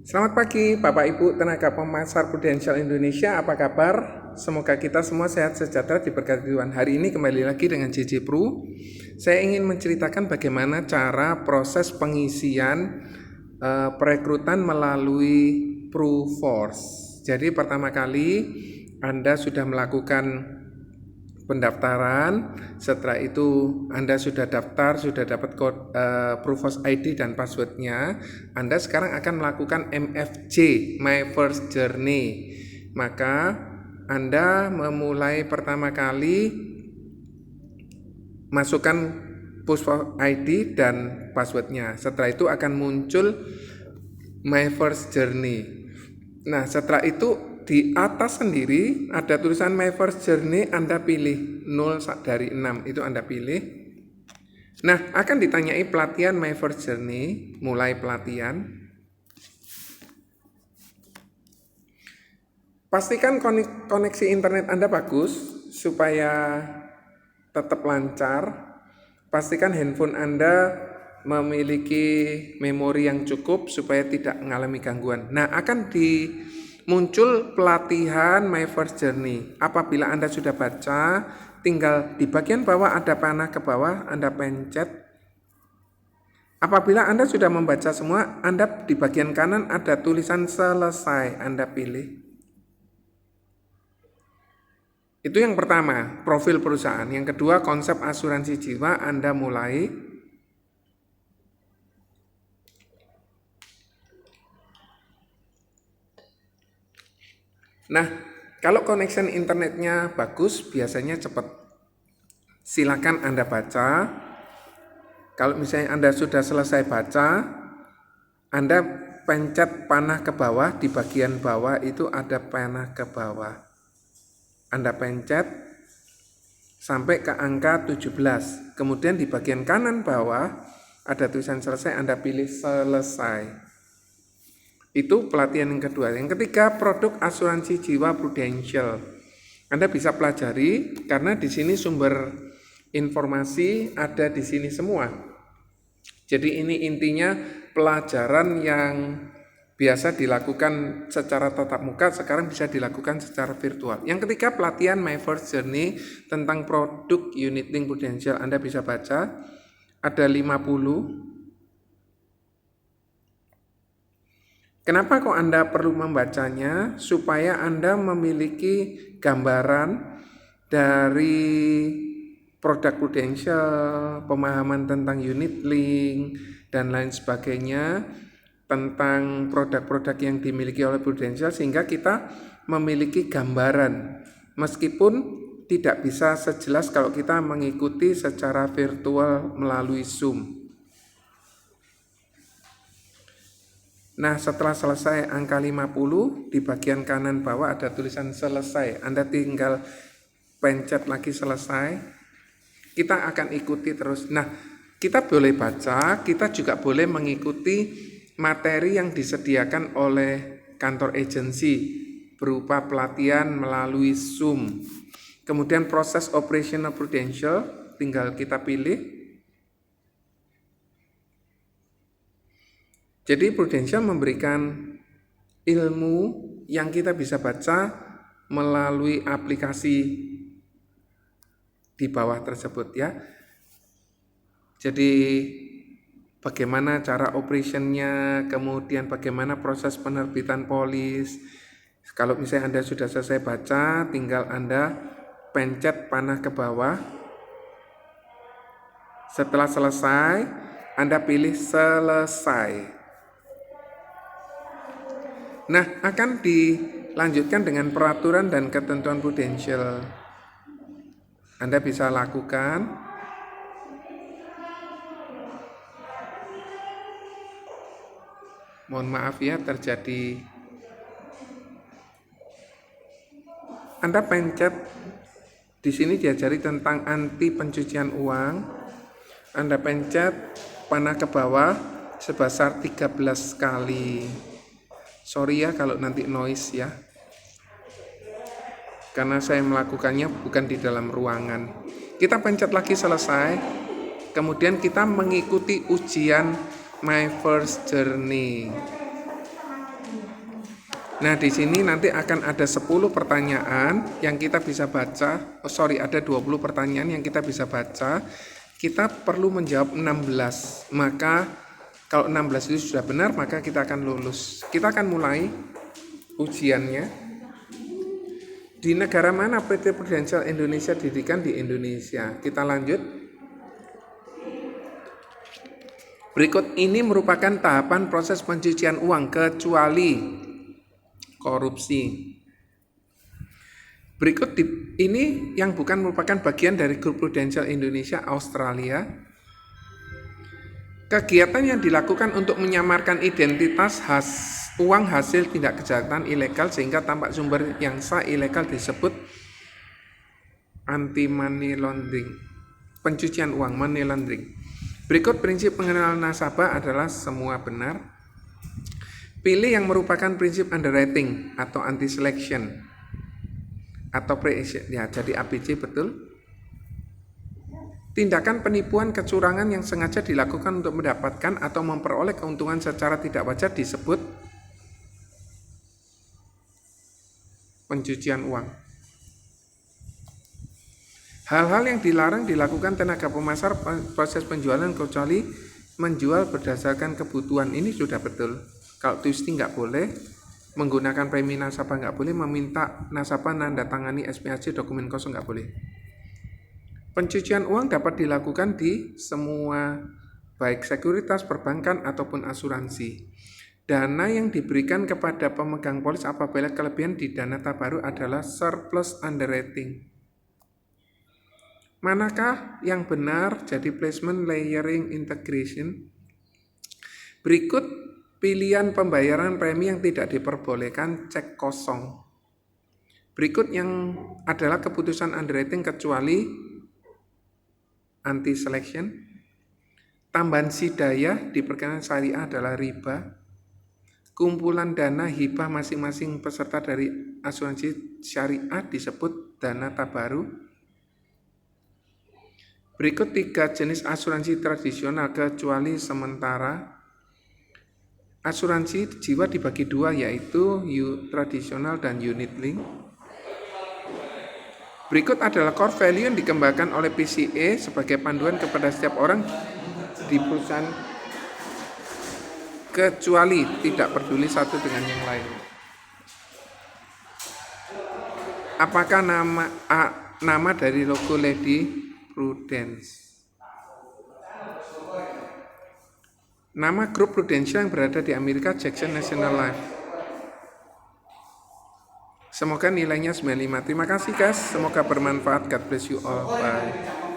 Selamat pagi Bapak Ibu tenaga pemasar Prudential Indonesia, apa kabar? Semoga kita semua sehat sejahtera diberkati Tuhan. Hari ini kembali lagi dengan JJ Pro. Saya ingin menceritakan bagaimana cara proses pengisian perekrutan melalui ProForce. Jadi pertama kali Anda sudah melakukan pendaftaran, setelah itu Anda sudah daftar, sudah dapat ProForce ID dan passwordnya. Anda sekarang akan melakukan MFJ, My First Journey. Maka Anda memulai pertama kali masukkan ProForce ID dan passwordnya. Setelah itu akan muncul My First Journey. Nah, setelah itu di atas sendiri ada tulisan My First Journey, Anda pilih 0 dari 6, itu Anda pilih. Nah, akan ditanyai pelatihan My First Journey, mulai pelatihan. Pastikan koneksi internet Anda bagus supaya tetap lancar. Pastikan handphone Anda memiliki memori yang cukup supaya tidak mengalami gangguan. Nah, akan muncul pelatihan My First Journey. Apabila Anda sudah baca, tinggal di bagian bawah ada panah ke bawah, Anda pencet. Apabila Anda sudah membaca semua, Anda di bagian kanan ada tulisan selesai, Anda pilih. Itu yang pertama, profil perusahaan. Yang kedua, konsep asuransi jiwa, Anda mulai. Nah, kalau connection internetnya bagus, biasanya cepat. Silakan Anda baca. Kalau misalnya Anda sudah selesai baca, Anda pencet panah ke bawah, di bagian bawah itu ada panah ke bawah. Anda pencet sampai ke angka 17. Kemudian di bagian kanan bawah ada tulisan selesai, Anda pilih selesai. Itu pelatihan yang kedua. Yang ketiga, produk asuransi jiwa Prudential. Anda bisa pelajari karena di sini sumber informasi ada di sini semua. Jadi ini intinya pelajaran yang biasa dilakukan secara tatap muka, sekarang bisa dilakukan secara virtual. Yang ketiga, pelatihan My First Journey tentang produk unit link Prudential. Anda bisa baca, ada 50. Kenapa kok Anda perlu membacanya? Supaya Anda memiliki gambaran dari produk Prudential, pemahaman tentang unit link, dan lain sebagainya, tentang produk-produk yang dimiliki oleh Prudential, sehingga kita memiliki gambaran. Meskipun tidak bisa sejelas kalau kita mengikuti secara virtual melalui Zoom. Nah, setelah selesai angka 50, di bagian kanan bawah ada tulisan selesai. Anda tinggal pencet lagi selesai. Kita akan ikuti terus. Nah, kita boleh baca, kita juga boleh mengikuti materi yang disediakan oleh kantor agensi berupa pelatihan melalui Zoom. Kemudian proses operational Prudential, tinggal kita pilih. Jadi Prudential memberikan ilmu yang kita bisa baca melalui aplikasi di bawah tersebut ya. Jadi bagaimana cara operationnya, kemudian bagaimana proses penerbitan polis. Kalau misalnya Anda sudah selesai baca, tinggal Anda pencet panah ke bawah. Setelah selesai, Anda pilih selesai. Nah, akan dilanjutkan dengan peraturan dan ketentuan Prudential. Anda bisa lakukan. Mohon maaf ya, terjadi. Anda pencet, di sini diajari tentang anti pencucian uang. Anda pencet panah ke bawah sebesar 13 kali. Sorry ya kalau nanti noise ya, karena saya melakukannya bukan di dalam ruangan. Kita pencet lagi selesai. Kemudian kita mengikuti ujian My First Journey. Nah, di sini nanti akan ada 10 pertanyaan yang kita bisa baca. Ada 20 pertanyaan yang kita bisa baca. Kita perlu menjawab 16. Maka kalau 16 itu sudah benar, maka kita akan lulus. Kita akan mulai ujiannya. Di negara mana PT Prudential Indonesia didirikan? Di Indonesia. Kita lanjut. Berikut ini merupakan tahapan proses pencucian uang kecuali korupsi. Berikut ini yang bukan merupakan bagian dari grup Prudential Indonesia Australia. Kegiatan yang dilakukan untuk menyamarkan identitas uang hasil tindak kejahatan ilegal sehingga tampak sumber yang sah ilegal disebut anti money laundering, pencucian uang, money laundering. Berikut prinsip pengenalan nasabah adalah semua benar. Pilih yang merupakan prinsip underwriting atau anti selection atau ya, jadi ABC betul. Tindakan penipuan kecurangan yang sengaja dilakukan untuk mendapatkan atau memperoleh keuntungan secara tidak wajar disebut pencucian uang. Hal-hal yang dilarang dilakukan tenaga pemasar proses penjualan kecuali menjual berdasarkan kebutuhan. Ini sudah betul. Kalau twisting nggak boleh, menggunakan premi nasabah nggak boleh, meminta nasabah nandatangani SPAC dokumen kosong nggak boleh. Pencucian uang dapat dilakukan di semua, baik sekuritas, perbankan, ataupun asuransi. Dana yang diberikan kepada pemegang polis apabila kelebihan di dana tabaru adalah surplus underwriting. Manakah yang benar? Jadi placement, layering, integration. Berikut pilihan pembayaran premi yang tidak diperbolehkan, cek kosong. Berikut yang adalah keputusan underwriting kecuali anti selection. Tambahan sidayah diperkenalkan syariah adalah riba. Kumpulan dana hibah masing-masing peserta dari asuransi syariah disebut dana tabaru. Berikut 3 jenis asuransi tradisional kecuali sementara. Asuransi jiwa dibagi 2 yaitu tradisional dan unit link. Berikut adalah core value yang dikembangkan oleh PCA sebagai panduan kepada setiap orang di perusahaan kecuali tidak peduli satu dengan yang lain. Apakah nama dari logo Lady Prudence? Nama grup Prudential yang berada di Amerika Jackson National Life. Semoga nilainya 95. Terima kasih guys. Semoga bermanfaat. God bless you all. Bye.